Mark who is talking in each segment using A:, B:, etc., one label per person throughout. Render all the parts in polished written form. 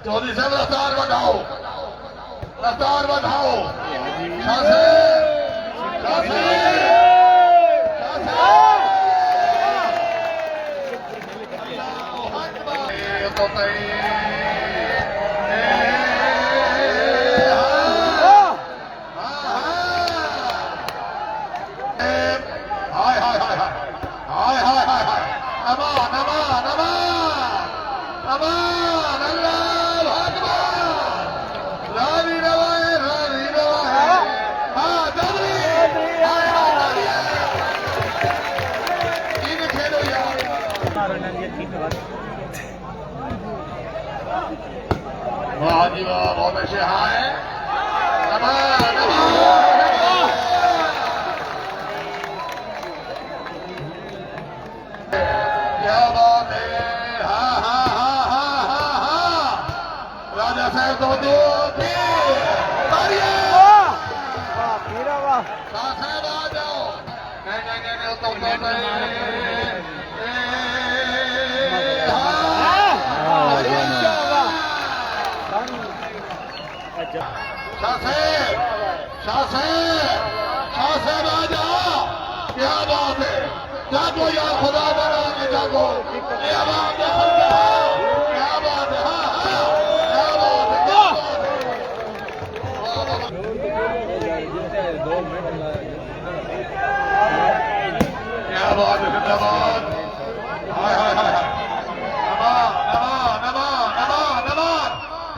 A: चौधरी साहब रफ्तार बढ़ाओ, रफ्तार बढ़ाओ। वाह जी वाह, बहुत अच्छे हाय। क्या बात है। हाँ हाँ हाँ हाँ हाँ हाँ, राजा साहब दो दो साहब आ जाओ। नहीं तो शाह आ जाओ। क्या बात है, जागो यार, खुदा बना के जागो। क्या बात है, क्या बात है। हाँ हाँ, क्या बात है, क्या बात है। जिंदाबाद। हाय हाय हाय हाय,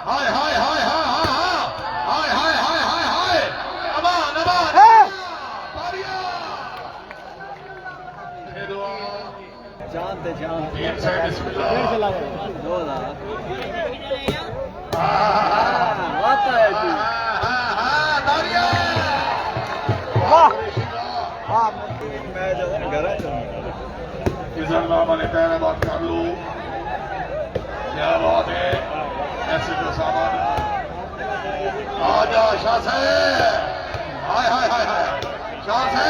A: हाय हाय हाय बात कर लो। क्या बात है, ऐसे तो सामान आ जा। शाह से हाय हाय हाय हाय, शाह से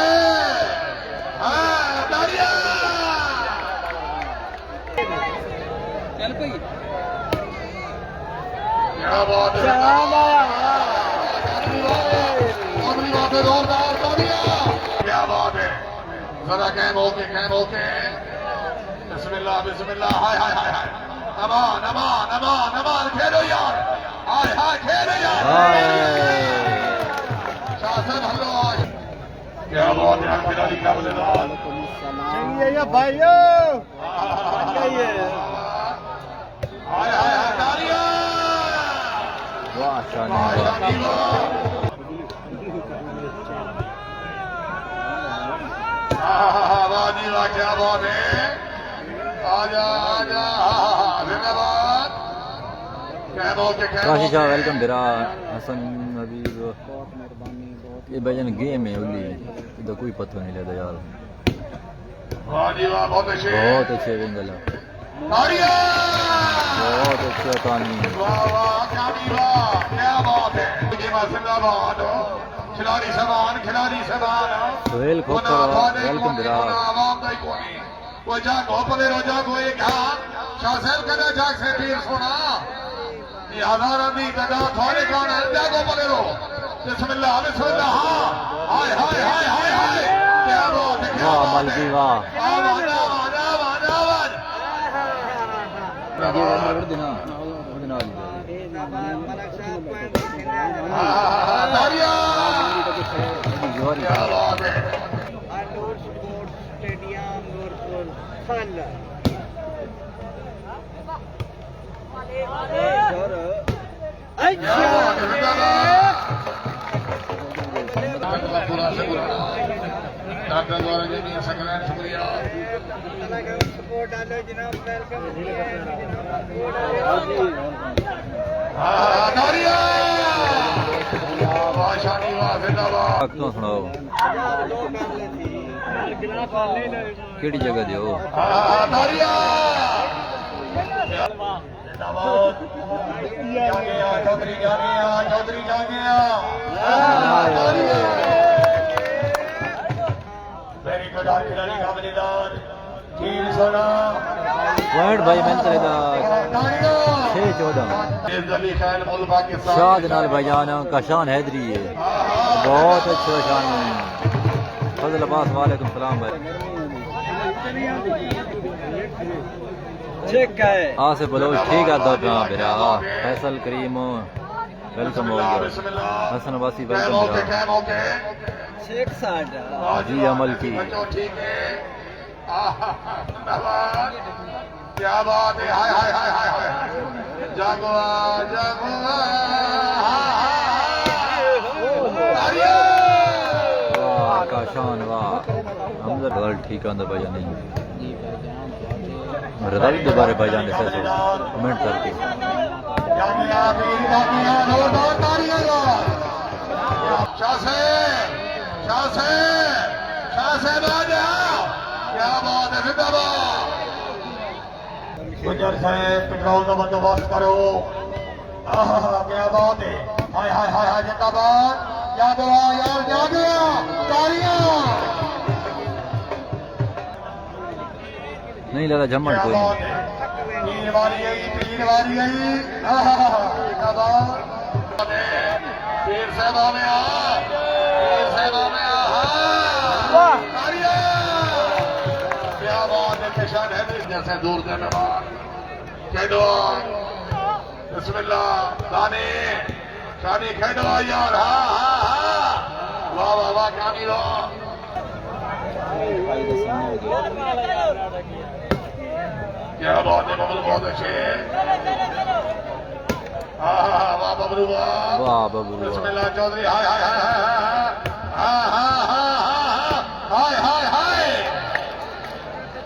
A: चल भाई। क्या बात है, जोरदार क्या बात है। जरा कैम होके बिस्मिल्लाह बिस्मिल्लाह। हाय हाय हाय हाय, अमान अमान अमान अमान, खेलो यार। हाय हाय, खेलो यार। शासन हल्लो आज। क्या बात है, खिलाड़ी का बल्लेबाज। चाहिए भाइयों, हाय हाय हाय, तालियां। वाह शानदार। वाह, क्या बात है। आजा आजा, जिंदाबाद।
B: काशी शाह वेलकम बेरा। हसन हबीब ये भजन गेम है उली, इधर कोई पता नहीं लगता यार।
A: वाह जी वाह, बहुत अच्छे
B: बेंगल,
A: बहुत
B: अच्छा कहानी।
A: वाह वाह, क्या बात है। जिंदाबाद, खिलाड़ी समान
B: सोहेल खोखर वेलकम बेरा।
A: वो जागो पदेरो जागो एक हाथ। शाह साहब कदा जाग से पीर सोना ये हजारा दी कदा थोड़े गाना जागो पदेरो। बिस्मिल्लाह बिस्मिल्लाह। हाँ हाय हाय हाय हाय हाय, क्या बात है, क्या
B: वाह
A: बात
B: मलकी वाह।
A: आवाज डॉक्टर द्वारा जमीन सकलैन शुक्रिया।
B: सुनाओ केड़ी जगह दो
A: जिंदाबाद जागे चौधरी जागे वेरी गुड आज खिलाड़ी का मजेदार खेल सोना
B: पॉइंट भाई मैंने तेरा 6-14
A: अली खैर मुल पाकिस्तान
B: शाद नाल भाईजान काशान हैदरी है बहुत अच्छा शान फजल अब्बास वालेकुम सलाम भाई आसिफ बलोच ठीक है दो कहाँ मेरा फैसल करीम वेलकम हो गया हसन अब्बासी वेलकम जी अमल की
A: क्या बात है हाय हाय हाय हाय हाय जागवा जागवा
B: वाह काशान वाह हमजा बल ठीक आंदा भाईजान नहीं रदाई दोबारा भाईजान ने सैसे कमेंट करके
A: क्या बात है जिंदाबाद गुजर साहब पेट्रोल का बंदोबस्त करो क्या बात है हाय हाय हाय हाय जिंदाबाद याद यार याद तालियां
B: नहीं लगा झम्मन कोई नहीं
A: तीन बारी गई जिंदाबाद पीर साहब में क्या बात है किशन है जैसे दूर देने बाद खेदो बिस्मिल्लाह दाने शानी खेदो यार वाह वाह वाह कामी लो क्या बात है बबलू बहुत अच्छे वाह बबलू
B: वाह बबलू
A: बिस्मिल्लाह चौधरी हाय हाय हाय हाय हाय हाय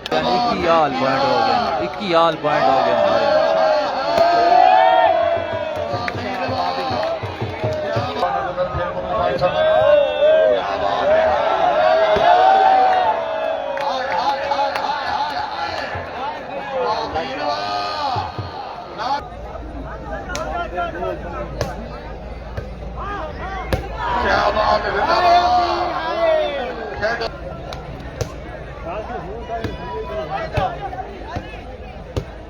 B: 21 पॉइंट हो गए 21 पॉइंट हो गए
A: क्या बात है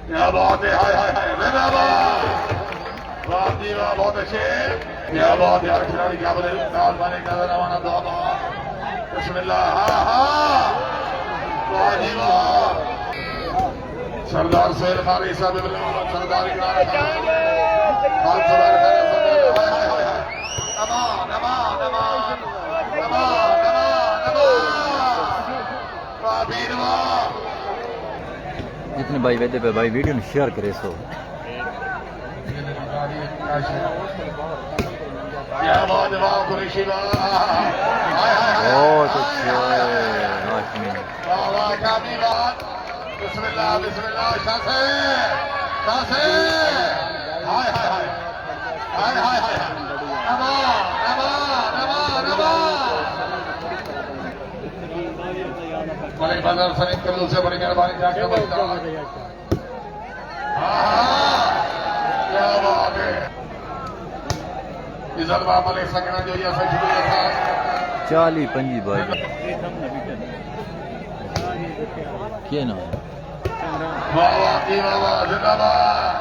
A: क्या बात है हाय हाय हाय वाह जी वाह बहुत अच्छे क्या बात है यार खिलाड़ी क्या बोले माने का रवाना दो बिस्मिल्लाह वाह जी वाह सरदार शेर खारी साहब सरदार
B: जितने भाई वेदे पे भाई वीडियो शेयर करे सो
A: क्या बात है वाह कुरैशी
B: बहुत अच्छे हाशमी
A: वाह वाह कामी बात बिस्मिल्लाह बिस्मिल्लाह शासे हाय हाय हाय हाय हाय हाय नमा मलिक बाजार सनीत कबूल से बड़ी मेहरबानी जाके बचता क्या बात है इधर बाबा मलिक सकना जो ये सच बोला था
B: 40-25 भाई क्या ना
A: वाह वाह जी वाह जिंदाबाद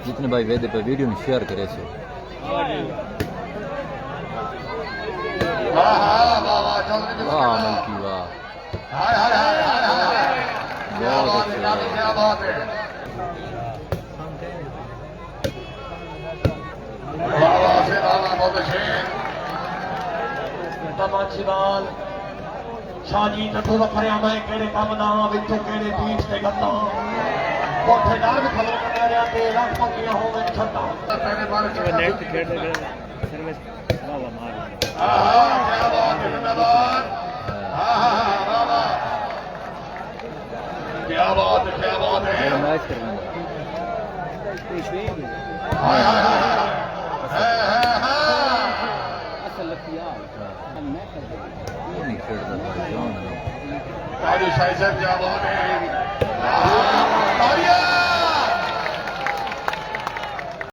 B: जितने भाई वेदे पे वीडियो शेयर करे सो
A: वाह वाह चौधरी
B: वाह मलकी वाह
A: हाय हाय हाय हाय हाय क्या
B: बहुत
A: बात है
B: अच्छे
A: क्या बात है वाह वाह से वाह बहुत अच्छे तमाची बाल शाजी नथो वखरिया मैं केड़े काम दा विचों केड़े बीच ते गत्ता कोठे डाल में खबर करने रहा ते रात पकियां हो मैं छटा पहले बार नेक्स्ट खेल सर्विस वाह वाह मार क्या बात है जिंदाबाद वाह वाह क्या बात है
B: मैच करना
A: हाय हाय हाय
B: नहीं खेलता भाई जान
A: काजू शाही साहब क्या बात है वाह